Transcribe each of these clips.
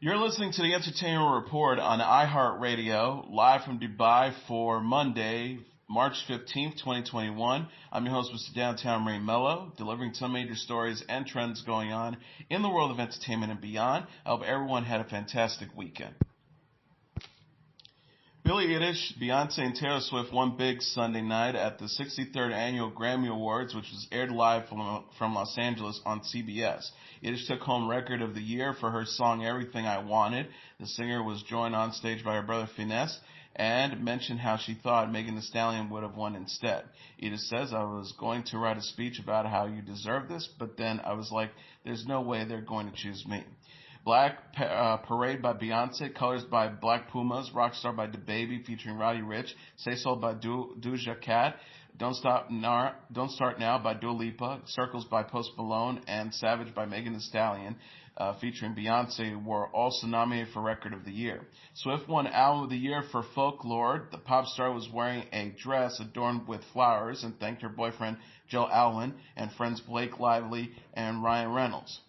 You're listening to the Entertainment Report on iHeartRadio, live from Dubai for Monday, March 15th, 2021. I'm your host, Mr. Downtown Ray Melo, delivering some major stories and trends going on in the world of entertainment and beyond. I hope everyone had a fantastic weekend. Billie Eilish, Beyoncé, and Taylor Swift won big Sunday night at the 63rd Annual Grammy Awards, which was aired live from Los Angeles on CBS. Eilish took home Record of the Year for her song Everything I Wanted. The singer was joined on stage by her brother Finesse and mentioned how she thought Megan Thee Stallion would have won instead. Eilish says, "I was going to write a speech about how you deserve this, but then I was like, there's no way they're going to choose me." Black Parade by Beyoncé, Colors by Black Pumas, Rockstar by DaBaby featuring Roddy Ricch, Say So by Doja Cat, Don't Start Now by Dua Lipa, Circles by Post Malone, and Savage by Megan Thee Stallion featuring Beyoncé were also nominated for Record of the Year. Swift won Album of the Year for Folklore. The pop star was wearing a dress adorned with flowers and thanked her boyfriend Joe Allin and friends Blake Lively and Ryan Reynolds.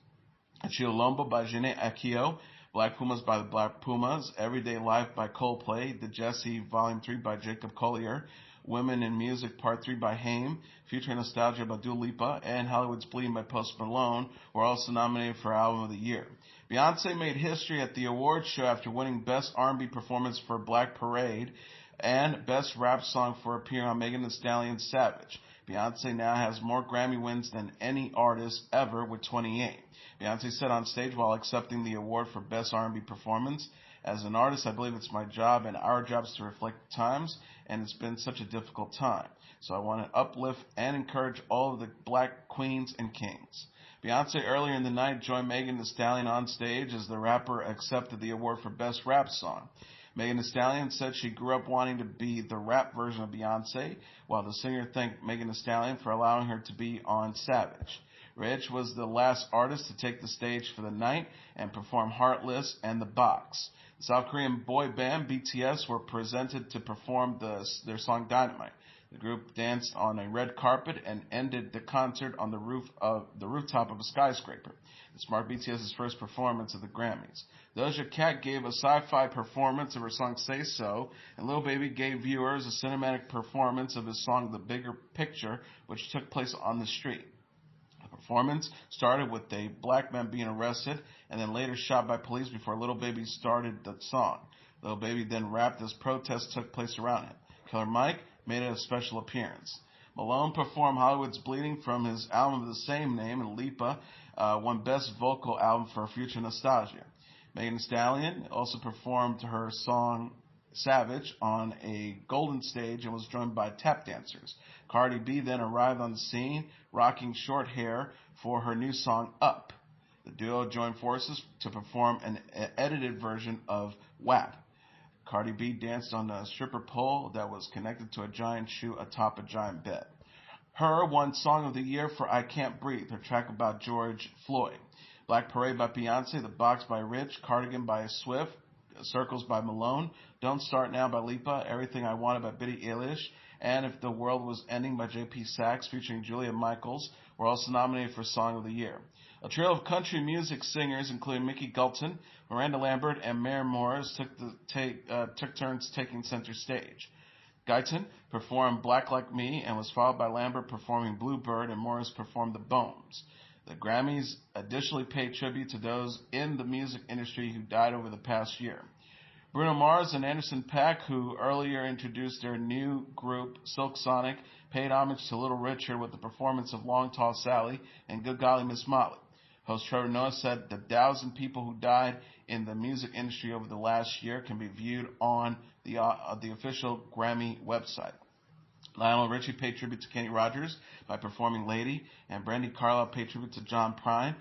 Chilombo by Jhené Aiko, Black Pumas by the Black Pumas, Everyday Life by Coldplay, The Jessie Volume 3 by Jacob Collier, Women in Music Part 3 by Haim, Future Nostalgia by Dua Lipa, and Hollywood's Bleeding by Post Malone were also nominated for Album of the Year. Beyonce made history at the awards show after winning Best R&B Performance for Black Parade and Best Rap Song for appearing on Megan Thee Stallion's Savage. Beyonce now has more Grammy wins than any artist ever with 28. Beyonce said on stage while accepting the award for Best R&B Performance, "As an artist, I believe it's my job and our jobs to reflect the times, and it's been such a difficult time. So I want to uplift and encourage all of the black queens and kings." Beyonce earlier in the night joined Megan Thee Stallion on stage as the rapper accepted the award for Best Rap Song. Megan Thee Stallion said she grew up wanting to be the rap version of Beyonce, while the singer thanked Megan Thee Stallion for allowing her to be on Savage. Rich was the last artist to take the stage for the night and perform Heartless and The Box. The South Korean boy band BTS were presented to perform their song Dynamite. The group danced on a red carpet and ended the concert on the rooftop of a skyscraper. This marked BTS's first performance at the Grammys. Doja Cat gave a sci-fi performance of her song Say So, and Lil Baby gave viewers a cinematic performance of his song The Bigger Picture, which took place on the street. The performance started with a black man being arrested and then later shot by police before Lil Baby started the song. Lil Baby then rapped as protests took place around him. Killer Mike made a special appearance. Malone performed Hollywood's Bleeding from his album of the same name, and Lipa won Best Vocal Album for Future Nostalgia. Megan Thee Stallion also performed her song Savage on a golden stage and was joined by tap dancers. Cardi B then arrived on the scene, rocking short hair for her new song Up. The duo joined forces to perform an edited version of WAP. Cardi B danced on a stripper pole that was connected to a giant shoe atop a giant bed. Her won Song of the Year for I Can't Breathe, her track about George Floyd. Black Parade by Beyonce, The Box by Rich, Cardigan by Swift, Circles by Malone, Don't Start Now by Lipa, Everything I Wanted by Billie Eilish, and If the World Was Ending by J.P. Sachs featuring Julia Michaels were also nominated for Song of the Year. A trio of country music singers, including Mickey Gulton, Miranda Lambert, and Maren Morris, took turns taking center stage. Guyton performed Black Like Me and was followed by Lambert performing Bluebird and Morris performed The Bones. The Grammys additionally paid tribute to those in the music industry who died over the past year. Bruno Mars and Anderson .Paak, who earlier introduced their new group Silk Sonic, paid homage to Little Richard with the performance of Long Tall Sally and Good Golly Miss Molly. Host Trevor Noah said the 1,000 people who died in the music industry over the last year can be viewed on the official Grammy website. Lionel Richie paid tribute to Kenny Rogers by performing Lady, and Brandy Carlisle paid tribute to John Prine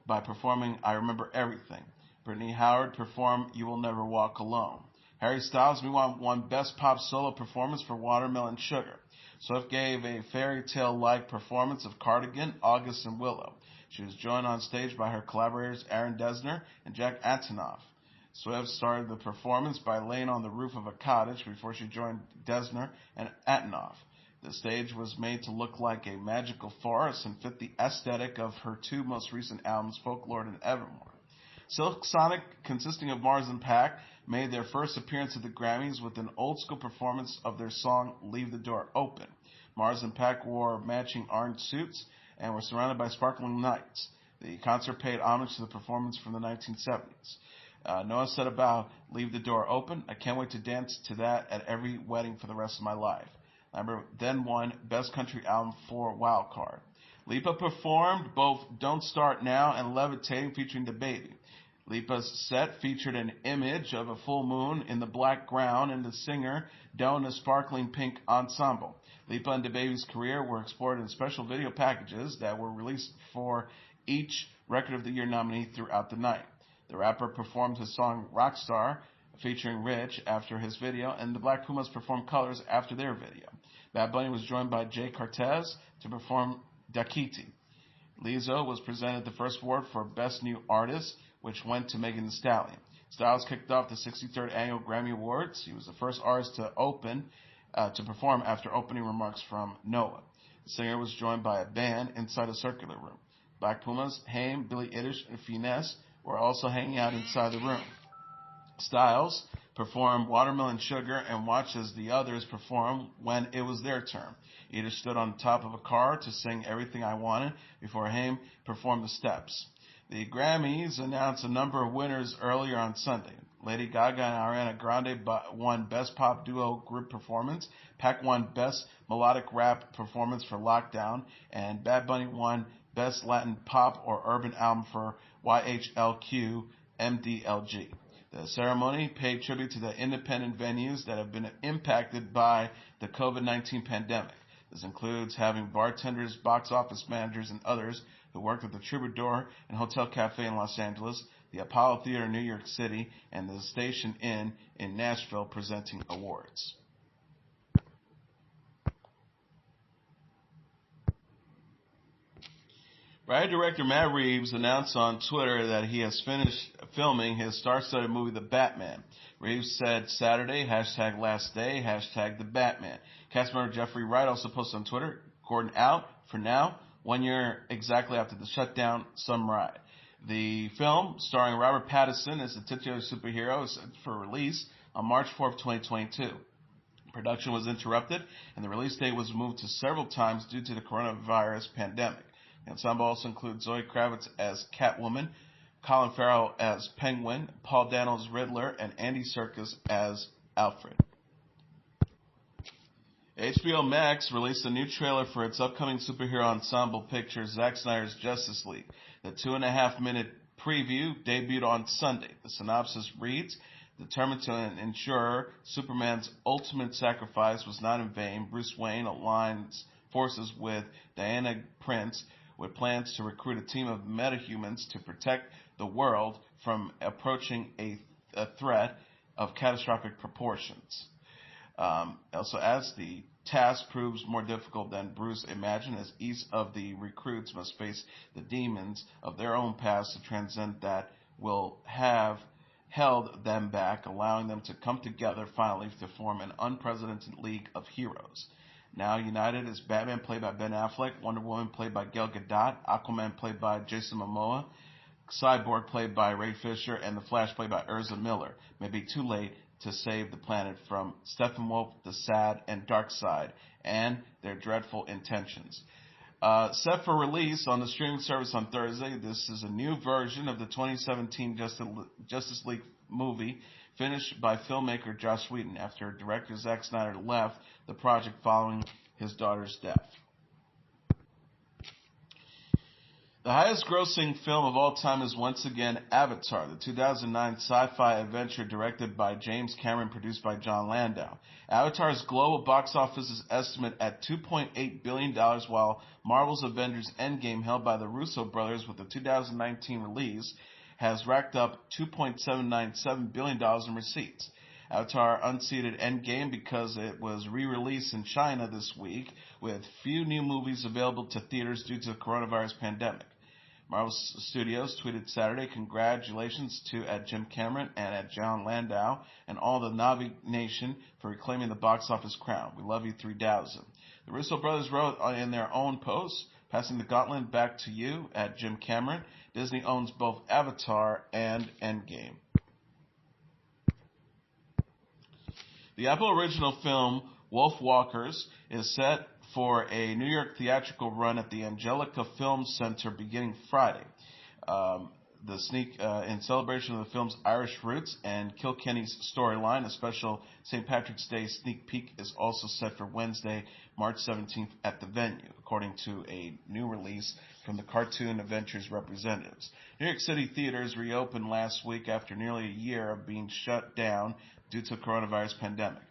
by performing I Remember Everything. Brittany Howard performed You Will Never Walk Alone. Harry Styles won Best Pop Solo Performance for Watermelon Sugar. Swift gave a fairy tale-like performance of Cardigan, August, and Willow. She was joined on stage by her collaborators Aaron Dessner and Jack Antonoff. Swift started the performance by laying on the roof of a cottage before she joined Dessner and Antonoff. The stage was made to look like a magical forest and fit the aesthetic of her two most recent albums, Folklore and Evermore. Silk Sonic, consisting of Mars and Pac, made their first appearance at the Grammys with an old-school performance of their song Leave the Door Open. Mars and Pac wore matching orange suits and were surrounded by sparkling lights. The concert paid homage to the performance from the 1970s. Noah said about Leave the Door Open, I can't wait to dance to that at every wedding for the rest of my life. Lambert then won Best Country Album for Wild Card. Lipa performed both Don't Start Now and Levitating featuring DaBaby. Lipa's set featured an image of a full moon in the black ground and the singer donned a sparkling pink ensemble. Lipa and DaBaby's career were explored in special video packages that were released for each Record of the Year nominee throughout the night. The rapper performed his song Rockstar featuring Rich after his video, and the Black Pumas performed Colors after their video. Bad Bunny was joined by Jay Cortez to perform Dakiti. Lizzo was presented the first award for Best New Artist, which went to Megan Thee Stallion. Styles kicked off the 63rd Annual Grammy Awards. He was the first artist to perform after opening remarks from Noah. The singer was joined by a band inside a circular room. Black Pumas, Haim, Billie Eilish, and Finesse were also hanging out inside the room. Styles performed Watermelon Sugar and watched as the others performed when it was their turn. Eilish stood on top of a car to sing Everything I Wanted before Haim performed the steps. The Grammys announced a number of winners earlier on Sunday. Lady Gaga and Ariana Grande won Best Pop Duo Group Performance. Pac won Best Melodic Rap Performance for Lockdown. And Bad Bunny won Best Latin Pop or Urban Album for YHLQ MDLG. The ceremony paid tribute to the independent venues that have been impacted by the COVID-19 pandemic. This includes having bartenders, box office managers, and others who worked at the Troubadour and Hotel Cafe in Los Angeles, the Apollo Theater in New York City, and the Station Inn in Nashville presenting awards. Raya director Matt Reeves announced on Twitter that he has finished filming his star-studded movie, The Batman. Reeves said Saturday, #last day, #The Batman. Cast member Jeffrey Wright also posted on Twitter, Gordon out for now, 1 year exactly after the shutdown, some ride. The film, starring Robert Pattinson as the titular superhero, is set for release on March 4th, 2022. Production was interrupted, and the release date was moved to several times due to the coronavirus pandemic. The ensemble also includes Zoe Kravitz as Catwoman, Colin Farrell as Penguin, Paul Dano as Riddler, and Andy Serkis as Alfred. HBO Max released a new trailer for its upcoming superhero ensemble picture, Zack Snyder's Justice League. The 2.5-minute preview debuted on Sunday. The synopsis reads, determined to ensure Superman's ultimate sacrifice was not in vain, Bruce Wayne aligns forces with Diana Prince with plans to recruit a team of metahumans to protect the world from approaching a threat of catastrophic proportions. Also, as the task proves more difficult than Bruce imagined, as each of the recruits must face the demons of their own past to transcend that will have held them back, allowing them to come together finally to form an unprecedented league of heroes. Now united is Batman, played by Ben Affleck, Wonder Woman, played by Gal Gadot, Aquaman, played by Jason Momoa, Cyborg, played by Ray Fisher, and The Flash, played by Ezra Miller. May be too late to save the planet from Steppenwolf, the Sad, and Darkseid, and their dreadful intentions. Set for release on the streaming service on Thursday, this is a new version of the 2017 Justice League movie, finished by filmmaker Joss Whedon after director Zack Snyder left the project following his daughter's death. The highest-grossing film of all time is once again Avatar, the 2009 sci-fi adventure directed by James Cameron, produced by John Landau. Avatar's global box office is estimated at $2.8 billion, while Marvel's Avengers Endgame, held by the Russo brothers with the 2019 release, has racked up $2.797 billion in receipts. Avatar unseated Endgame because it was re-released in China this week, with few new movies available to theaters due to the coronavirus pandemic. Marvel Studios tweeted Saturday, congratulations to at Jim Cameron and at John Landau and all the Navi Nation for reclaiming the box office crown. We love you 3000. The Russo brothers wrote in their own post, Passing the gauntlet back to you at Jim Cameron. Disney owns both Avatar and Endgame. The Apple original film Wolfwalkers is set for a New York theatrical run at the Angelica Film Center beginning Friday. The sneak in celebration of the film's Irish roots and Kilkenny's storyline. A special St. Patrick's Day sneak peek is also set for Wednesday, March 17th at the venue, according to a new release from the Cartoon Adventures representatives. New York City theaters reopened last week after nearly a year of being shut down due to the coronavirus pandemic.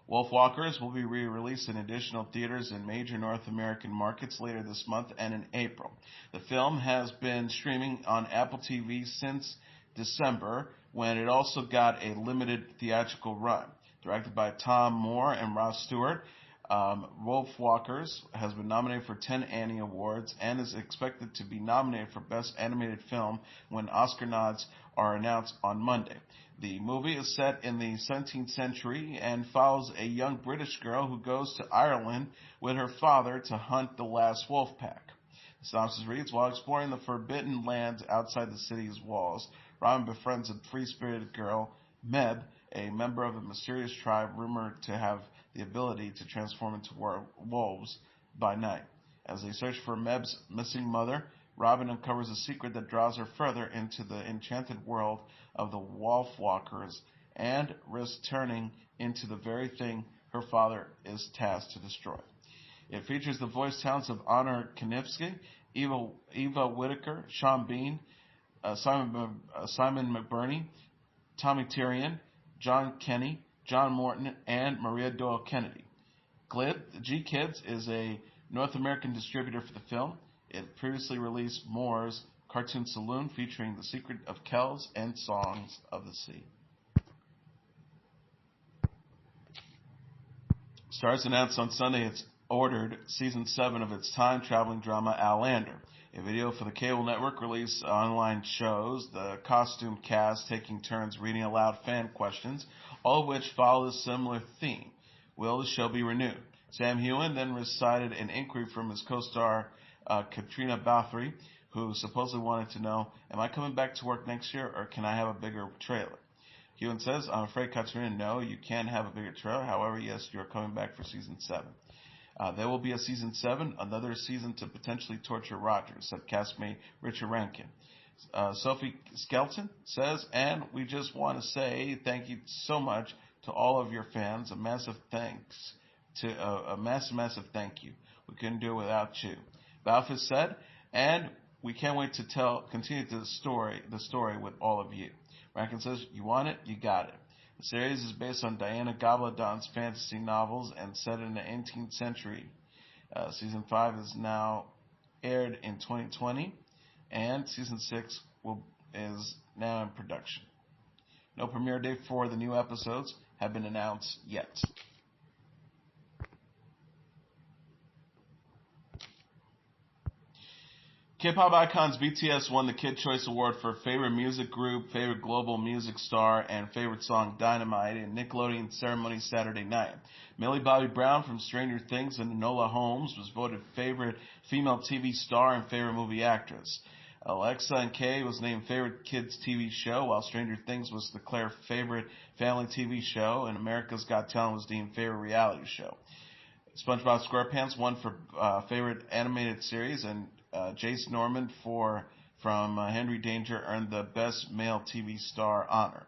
Wolfwalkers will be re-released in additional theaters in major North American markets later this month and in April. The film has been streaming on Apple TV since December, when it also got a limited theatrical run. Directed by Tom Moore and Ross Stewart, Wolfwalkers has been nominated for 10 Annie Awards and is expected to be nominated for Best Animated Film when Oscar nods are announced on Monday. The movie is set in the 17th century and follows a young British girl who goes to Ireland with her father to hunt the last wolf pack. The synopsis reads, while exploring the forbidden lands outside the city's walls, Robin befriends a free-spirited girl, Meb, a member of a mysterious tribe rumored to have the ability to transform into wolves by night. As they search for Meb's missing mother, Robin uncovers a secret that draws her further into the enchanted world of the Wolfwalkers and risks turning into the very thing her father is tasked to destroy. It features the voice talents of Honor Kanifsky, Eva Whittaker, Sean Bean, Simon McBurney, Tommy Tyrion, John Kenny, John Morton, and Maria Doyle Kennedy. G-Kids is a North American distributor for the film. It previously released Moore's Cartoon Saloon featuring The Secret of Kells and Songs of the Sea. Starz announced on Sunday it's ordered Season 7 of its time-traveling drama Outlander. A video for the cable network released online shows the costume cast taking turns reading aloud fan questions, all of which follow a similar theme. Will the show be renewed? Sam Heughan then recited an inquiry from his co-star Katrina Balfour, who supposedly wanted to know, am I coming back to work next year or can I have a bigger trailer? Heughan says, I'm afraid, Katrina, no, you can't have a bigger trailer. However, yes, you're coming back for Season 7. There will be a Season 7, another season to potentially torture Rogers, said castmate Richard Rankin. Sophie Skelton says, and we just want to say thank you so much to all of your fans. A massive thanks to a massive thank you. We couldn't do it without you. Balfour said, and we can't wait to continue the story with all of you. Rankin says, you want it, you got it. The series is based on Diana Gabaldon's fantasy novels and set in the 18th century. Season 5 is now aired in 2020, and Season 6 is now in production. No premiere date for the new episodes have been announced yet. K-pop icons BTS won the Kid Choice Award for Favorite Music Group, Favorite Global Music Star, and Favorite Song Dynamite in Nickelodeon ceremony Saturday night. Millie Bobby Brown from Stranger Things and Enola Holmes was voted Favorite Female TV Star and Favorite Movie Actress. Alexa and Kay was named Favorite Kids TV Show, while Stranger Things was declared Favorite Family TV Show, and America's Got Talent was deemed Favorite Reality Show. SpongeBob SquarePants won for Favorite Animated Series, and Jace Norman from Henry Danger earned the Best Male TV Star honor.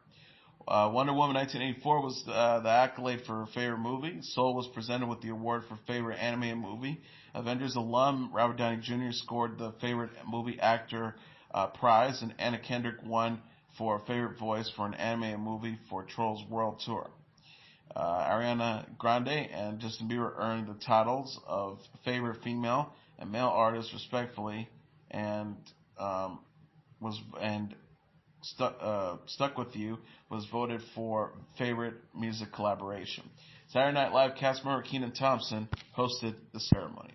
Wonder Woman 1984 was the accolade for Favorite Movie. Soul was presented with the award for Favorite Animated Movie. Avengers alum Robert Downey Jr. scored the Favorite Movie Actor prize, and Anna Kendrick won for Favorite Voice for an Animated Movie for Trolls World Tour. Ariana Grande and Justin Bieber earned the titles of Favorite Female and Male Artist respectively, and Stuck With You was voted for Favorite Music Collaboration. Saturday Night Live cast member Kenan Thompson hosted the ceremony.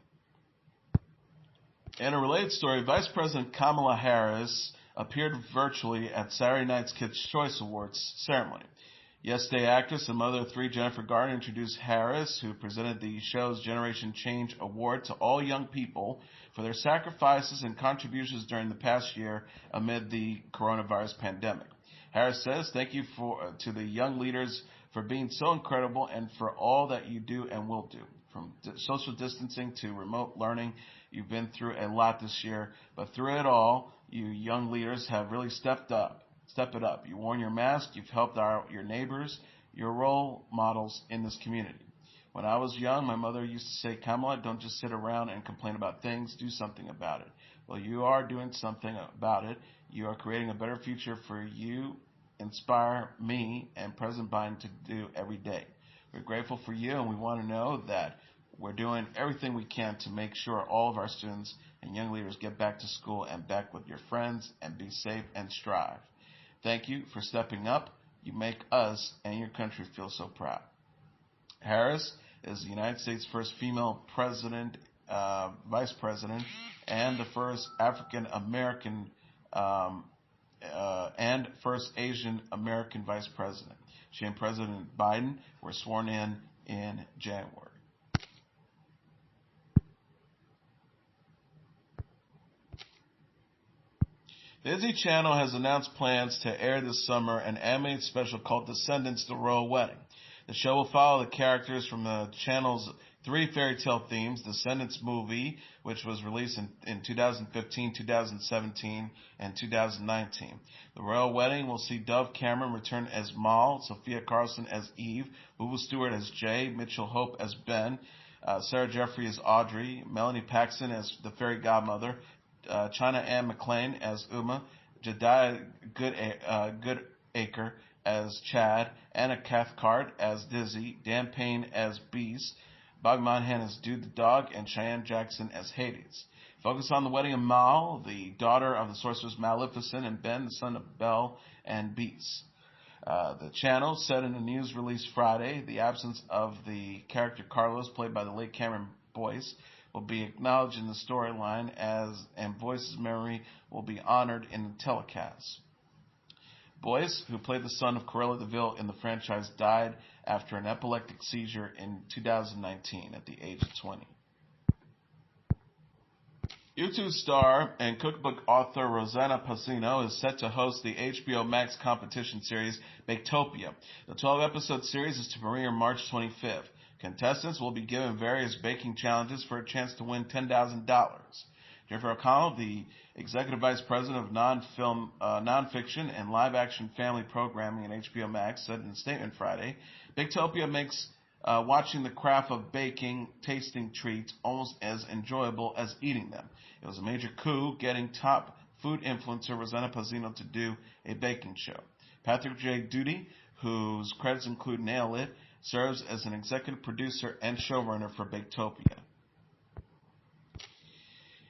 In a related story, Vice President Kamala Harris appeared virtually at Saturday night's Kids' Choice Awards ceremony. Yesterday, actress and mother of three Jennifer Garner introduced Harris, who presented the show's Generation Change Award to all young people for their sacrifices and contributions during the past year amid the coronavirus pandemic. Harris says, "Thank you to the young leaders for being so incredible and for all that you do and will do. From social distancing to remote learning, you've been through a lot this year, but through it all, you young leaders have really stepped it up. You've worn your mask, you've helped your neighbors, your role models in this community. When I was young, my mother used to say, 'Kamala, don't just sit around and complain about things, do something about it.' Well, you are doing something about it. You are creating a better future for you, inspire me and President Biden to do every day. We're grateful for you, and we want to know that we're doing everything we can to make sure all of our students and young leaders get back to school and back with your friends and be safe and strive. Thank you for stepping up. You make us and your country feel so proud." Harris is the United States' first female president, vice president, and the first African American and first Asian American vice president. She and President Biden were sworn in January. The Disney Channel has announced plans to air this summer an animated special called Descendants: The Royal Wedding. The show will follow the characters from the channel's three fairy tale themes: Descendants movie, which was released in 2015, 2017, and 2019. The Royal Wedding will see Dove Cameron return as Mal, Sophia Carlson as Eve, Boo Stewart as Jay, Mitchell Hope as Ben, Sarah Jeffrey as Audrey, Melanie Paxton as the fairy godmother, China Ann McClain as Uma, Jediah Goodacre as Chad, Anna Cathcart as Dizzy, Dan Payne as Beast, Bobby Monahan as Dude the Dog, and Cheyenne Jackson as Hades. Focus on the wedding of Mal, the daughter of the sorceress Maleficent, and Ben, the son of Belle and Beast. The channel said in a news release Friday, the absence of the character Carlos, played by the late Cameron Boyce, will be acknowledged in the storyline, and Boyce's memory will be honored in the telecast. Boyce, who played the son of Cruella de Vil in the franchise, died after an epileptic seizure in 2019 at the age of 20. YouTube star and cookbook author Rosanna Pasino is set to host the HBO Max competition series Baktopia. The 12-episode series is to premiere March 25th. Contestants will be given various baking challenges for a chance to win $10,000. Jennifer O'Connell, the Executive Vice President of Nonfiction and Live-Action Family Programming at HBO Max, said in a statement Friday, "Baktopia makes watching the craft of baking tasting treats almost as enjoyable as eating them. It was a major coup getting top food influencer Rosanna Pasino to do a baking show." Patrick J. Doody, whose credits include Nail It, serves as an executive producer and showrunner for Baktopia.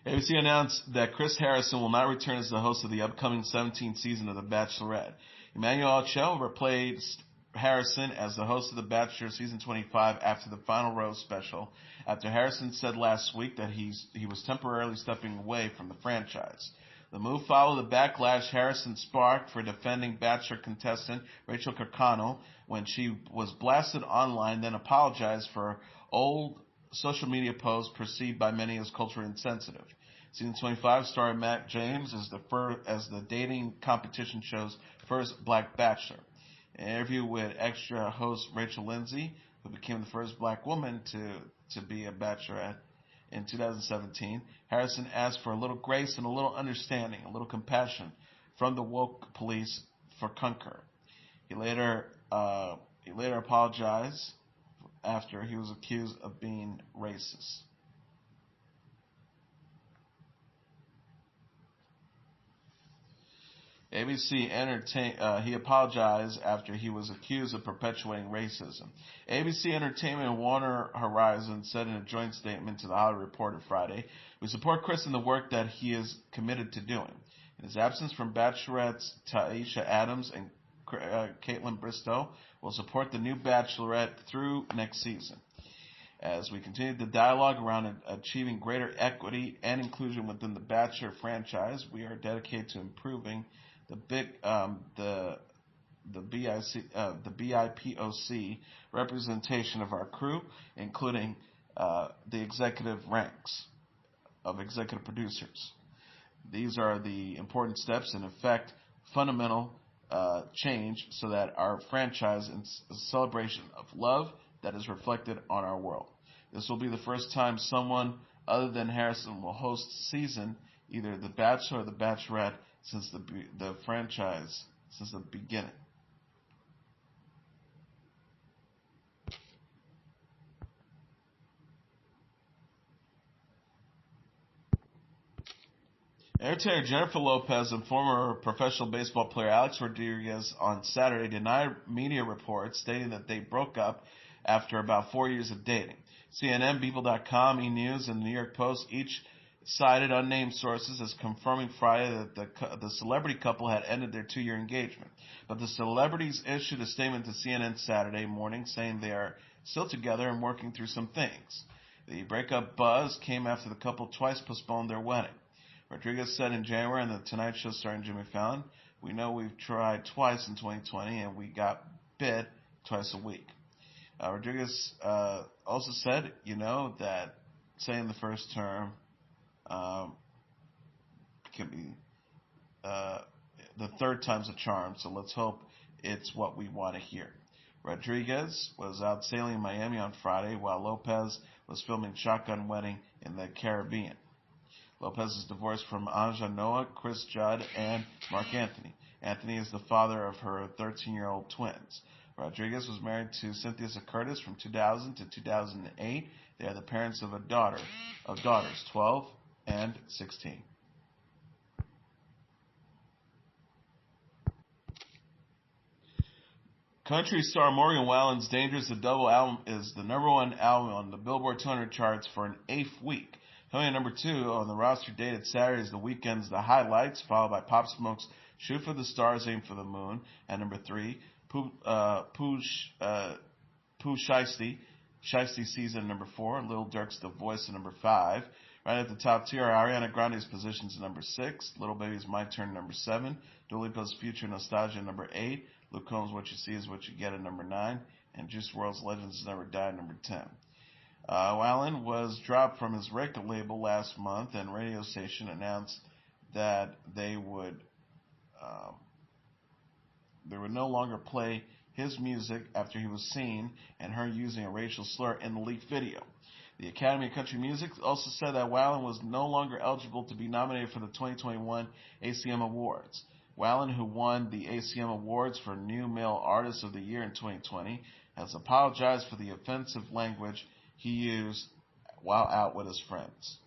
ABC announced that Chris Harrison will not return as the host of the upcoming 17th season of The Bachelorette. Emmanuel Ochel replaced Harrison as the host of The Bachelor Season 25 after the Final Rose special, after Harrison said last week that he was temporarily stepping away from the franchise. The move followed the backlash Harrison sparked for defending Bachelor contestant Rachel Kirkconnell when she was blasted online, then apologized for old social media posts perceived by many as culturally insensitive. Season 25 starred Matt James as the dating competition show's first black bachelor. In an interview with Extra host Rachel Lindsay, who became the first black woman to be a bachelorette in 2017, Harrison asked for a little grace and a little understanding, a little compassion from the woke police for Concur. He later apologized after he was accused of being racist. He apologized after he was accused of perpetuating racism. ABC Entertainment and Warner Horizon said in a joint statement to the Hollywood Reporter Friday, "We support Chris in the work that he is committed to doing. In his absence from Bachelorette's Taisha Adams and Caitlin Bristow, we'll support the new Bachelorette through next season. As we continue the dialogue around achieving greater equity and inclusion within the Bachelor franchise, we are dedicated to improving the the BIPOC representation of our crew, including the executive ranks of executive producers. These are the important steps and affect fundamental change so that our franchise is a celebration of love that is reflected on our world. This will be the first time someone other than Harrison will host season, either The Bachelor or The Bachelorette, since the franchise, since the beginning. Entertainer Jennifer Lopez and former professional baseball player Alex Rodriguez on Saturday denied media reports stating that they broke up after about 4 years of dating. CNN, People.com, E! News, and the New York Post each cited unnamed sources as confirming Friday that the celebrity couple had ended their 2-year engagement. But the celebrities issued a statement to CNN Saturday morning saying they are still together and working through some things. The breakup buzz came after the couple twice postponed their wedding. Rodriguez said in January on The Tonight Show starring Jimmy Fallon, "We know we've tried twice in 2020 and we got bit twice a week." Rodriguez also said, that saying the first term can be the third time's a charm, so let's hope it's what we want to hear. Rodriguez was out sailing in Miami on Friday while Lopez was filming Shotgun Wedding in the Caribbean. Lopez is divorced from Anja Noah, Chris Judd, and Mark Anthony. Anthony is the father of her 13-year-old twins. Rodriguez was married to Cynthia Curtis from 2000 to 2008. They are the parents of daughters 12 and 16. Country star Morgan Wallen's Dangerous the Double album is the #1 album on the Billboard 200 charts for an 8th week. Coming in number 2 on the roster dated Saturday is The Weeknd's The Highlights, followed by Pop Smoke's Shoot for the Stars, Aim for the Moon at number 3. Pooh Shiesty Season at number 4. Lil Durk's The Voice at number 5. Right at the top tier are Ariana Grande's Positions at number 6. Little Baby's My Turn at number 7. Dua Lipa's Future Nostalgia at number 8. Luke Combs' What You See Is What You Get at number 9. And Juice WRLD's Legends Has Never Died at number 10. Allin was dropped from his record label last month, and radio station announced that they would no longer play his music after he was seen and heard using a racial slur in the leaked video. The Academy of Country Music also said that Wallen was no longer eligible to be nominated for the 2021 ACM Awards. Wallen, who won the ACM Awards for New Male Artist of the Year in 2020, has apologized for the offensive language he used while out with his friends.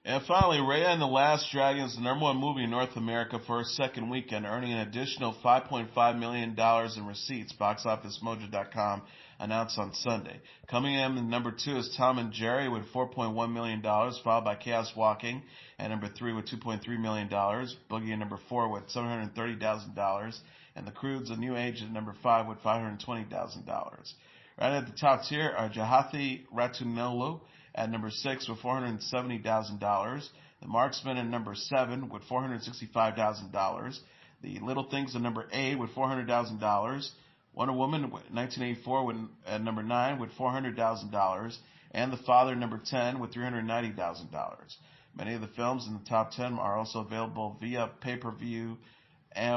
And finally, Raya and the Last Dragon is the #1 movie in North America for its second weekend, earning an additional $5.5 million in receipts, BoxOfficeMojo.com announced on Sunday. Coming in at number 2 is Tom and Jerry with $4.1 million, followed by Chaos Walking at number 3 with $2.3 million, Boogie at number 4 with $730,000, and The Croods: A New Age at number 5 with $520,000. Right at the top tier are Jahathi Ratunolo at number 6 with $470,000. The Marksman at number 7 with $465,000. The Little Things at number 8 with $400,000. Wonder Woman 1984 at number 9 with $400,000. And The Father number 10 with $390,000. Many of the films in the top 10 are also available via pay-per-view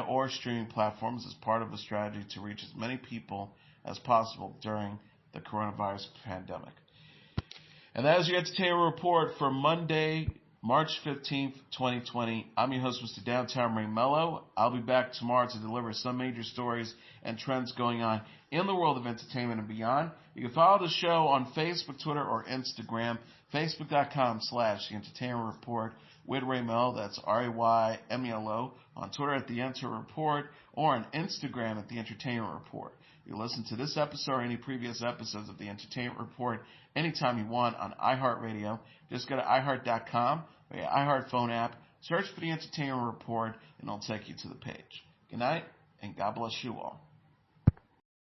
or streaming platforms as part of a strategy to reach as many people as possible during the coronavirus pandemic. And that is your entertainment report for Monday, March 15th, 2020. I'm your host, Mr. Downtown Ray Melo. I'll be back tomorrow to deliver some major stories and trends going on in the world of entertainment and beyond. You can follow the show on Facebook, Twitter, or Instagram. Facebook.com/The Entertainment Report with Ray Melo. That's RAYMELO. On Twitter at The Enter Report, or on Instagram at The Entertainment Report. You listen to this episode or any previous episodes of The Entertainment Report anytime you want on iHeartRadio. Just go to iHeart.com or your iHeart phone app, search for The Entertainment Report, and it'll take you to the page. Good night and God bless you all.